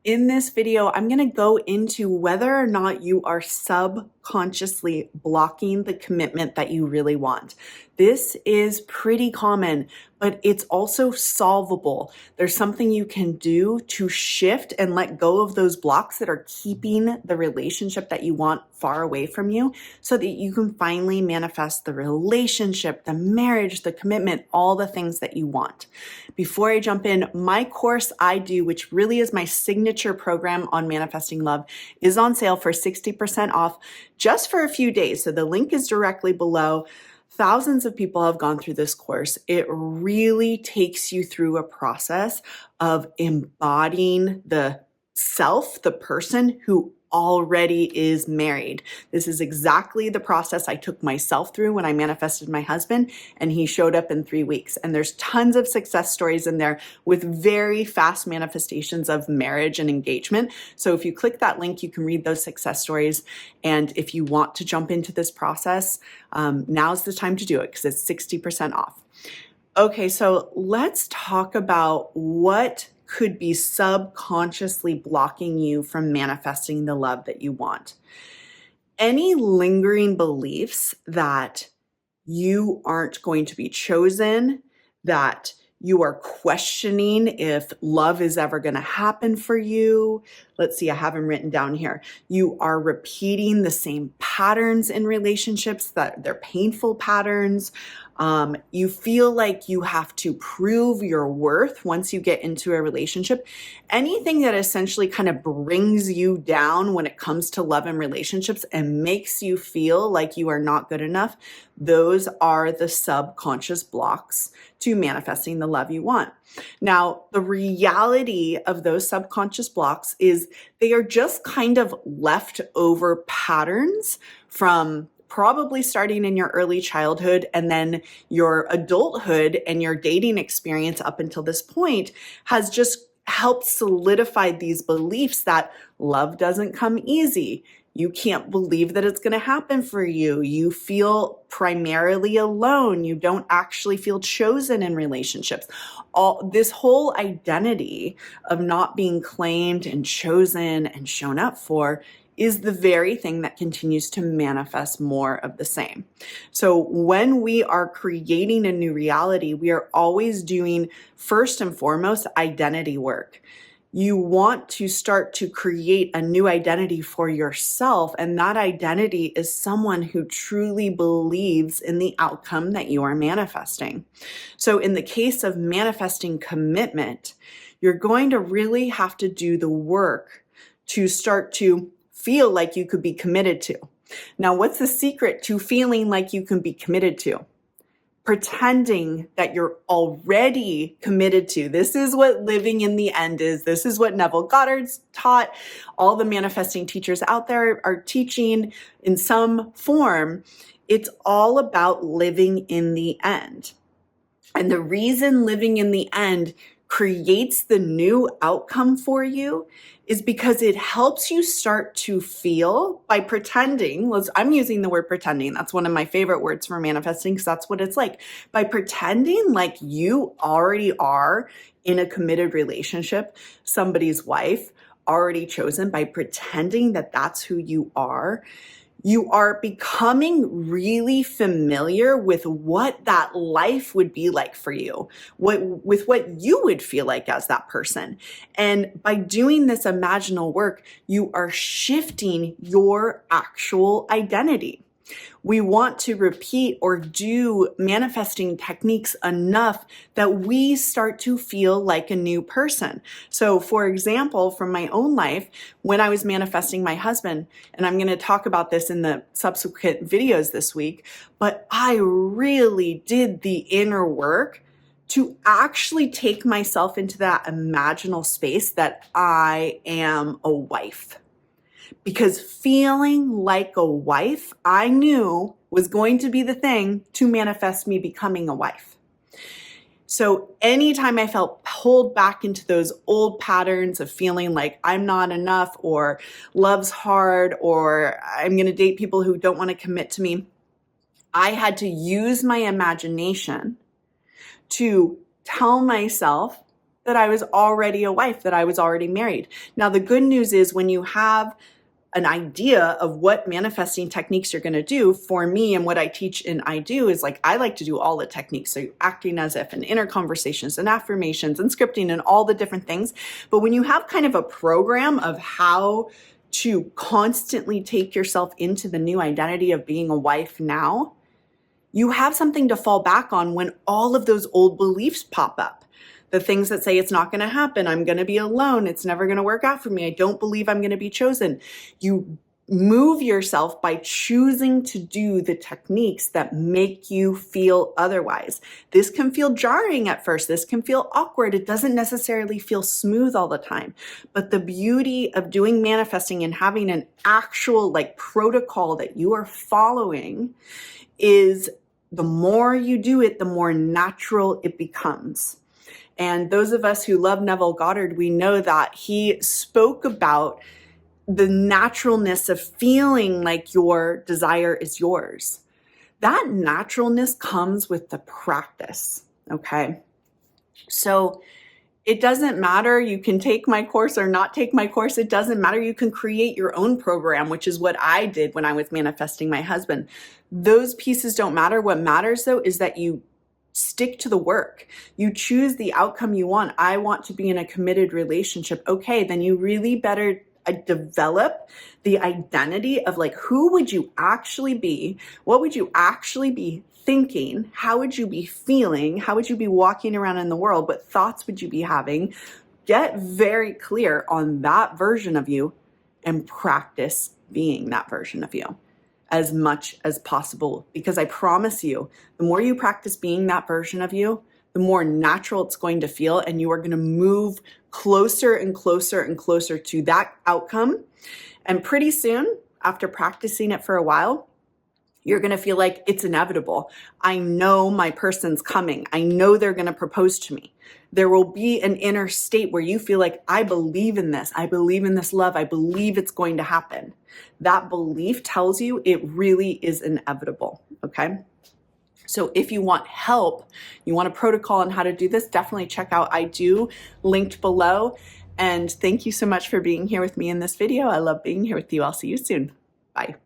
In this video, I'm going to go into whether or not you are subconsciously blocking the commitment that you really want. This is pretty common, but it's also solvable. There's something you can do to shift and let go of those blocks that are keeping the relationship that you want far away from you so that you can finally manifest the relationship, the marriage, the commitment, all the things that you want. Before I jump in, my course I do, which really is my signature program on manifesting love, is on sale for 60% off just for a few days. So the link is directly below. Thousands of people have gone through this course. It really takes you through a process of embodying the self, the person who already is married. This is exactly the process I took myself through when I manifested my husband, and he showed up in 3 weeks. And there's tons of success stories in there with very fast manifestations of marriage and engagement. So if you click that link, you can read those success stories. And if you want to jump into this process, now's the time to do it because it's 60% off. Okay, so let's talk about what could be subconsciously blocking you from manifesting the love that you want. Any lingering beliefs that you aren't going to be chosen, that you are questioning if love is ever going to happen for you. Let's see, I have them written down here. You are repeating the same patterns in relationships, that they're painful patterns. You feel like you have to prove your worth once you get into a relationship. Anything that essentially kind of brings you down when it comes to love and relationships and makes you feel like you are not good enough, those are the subconscious blocks to manifesting the love you want. Now, the reality of those subconscious blocks is they are just kind of leftover patterns from probably starting in your early childhood and then your adulthood and your dating experience up until this point has just helped solidify these beliefs that love doesn't come easy. You can't believe that it's going to happen for you. You feel primarily alone. You don't actually feel chosen in relationships. This whole identity of not being claimed and chosen and shown up for is the very thing that continues to manifest more of the same. So when we are creating a new reality, we are always doing, first and foremost, identity work. You want to start to create a new identity for yourself, and that identity is someone who truly believes in the outcome that you are manifesting. So in the case of manifesting commitment, you're going to really have to do the work to start to feel like you could be committed to. Now, what's the secret to feeling like you can be committed to? Pretending that you're already committed to. This is what living in the end is. This is what Neville Goddard's taught. All the manifesting teachers out there are teaching in some form. It's all about living in the end. And the reason living in the end creates the new outcome for you is because it helps you start to feel by pretending. I'm using the word pretending. That's one of my favorite words for manifesting because that's what it's like. By pretending like you already are in a committed relationship, somebody's wife, already chosen, by pretending that that's who you are becoming really familiar with what that life would be like for you, with what you would feel like as that person. And by doing this imaginal work, you are shifting your actual identity. We want to repeat or do manifesting techniques enough that we start to feel like a new person. So for example, from my own life, when I was manifesting my husband, and I'm going to talk about this in the subsequent videos this week, but I really did the inner work to actually take myself into that imaginal space that I am a wife. Because feeling like a wife, I knew was going to be the thing to manifest me becoming a wife. So anytime I felt pulled back into those old patterns of feeling like I'm not enough or love's hard or I'm going to date people who don't want to commit to me, I had to use my imagination to tell myself that I was already a wife, that I was already married. Now, the good news is when you have an idea of what manifesting techniques you're going to do, for me and what I teach in I Do is like, I like to do all the techniques. So acting as if and inner conversations and affirmations and scripting and all the different things. But when you have kind of a program of how to constantly take yourself into the new identity of being a wife now, you have something to fall back on when all of those old beliefs pop up. The things that say it's not going to happen, I'm going to be alone, it's never going to work out for me, I don't believe I'm going to be chosen. You move yourself by choosing to do the techniques that make you feel otherwise. This can feel jarring at first. This can feel awkward. It doesn't necessarily feel smooth all the time. But the beauty of doing manifesting and having an actual like protocol that you are following is the more you do it, the more natural it becomes. And those of us who love Neville Goddard, we know that he spoke about the naturalness of feeling like your desire is yours. That naturalness comes with the practice, okay? So it doesn't matter. You can take my course or not take my course. It doesn't matter. You can create your own program, which is what I did when I was manifesting my husband. Those pieces don't matter. What matters, though, is that you stick to the work. You choose the outcome you want. I want to be in a committed relationship. Okay, then you really better develop the identity of like, who would you actually be? What would you actually be thinking? How would you be feeling? How would you be walking around in the world? What thoughts would you be having? Get very clear on that version of you and practice being that version of you as much as possible. Because I promise you, the more you practice being that version of you, the more natural it's going to feel, and you are going to move closer and closer and closer to that outcome. And pretty soon, after practicing it for a while, you're going to feel like it's inevitable. I know my person's coming. I know they're going to propose to me. There will be an inner state where you feel like, I believe in this. I believe in this love. I believe it's going to happen. That belief tells you it really is inevitable, okay? So if you want help, you want a protocol on how to do this, definitely check out I Do, linked below. And thank you so much for being here with me in this video. I love being here with you. I'll see you soon. Bye.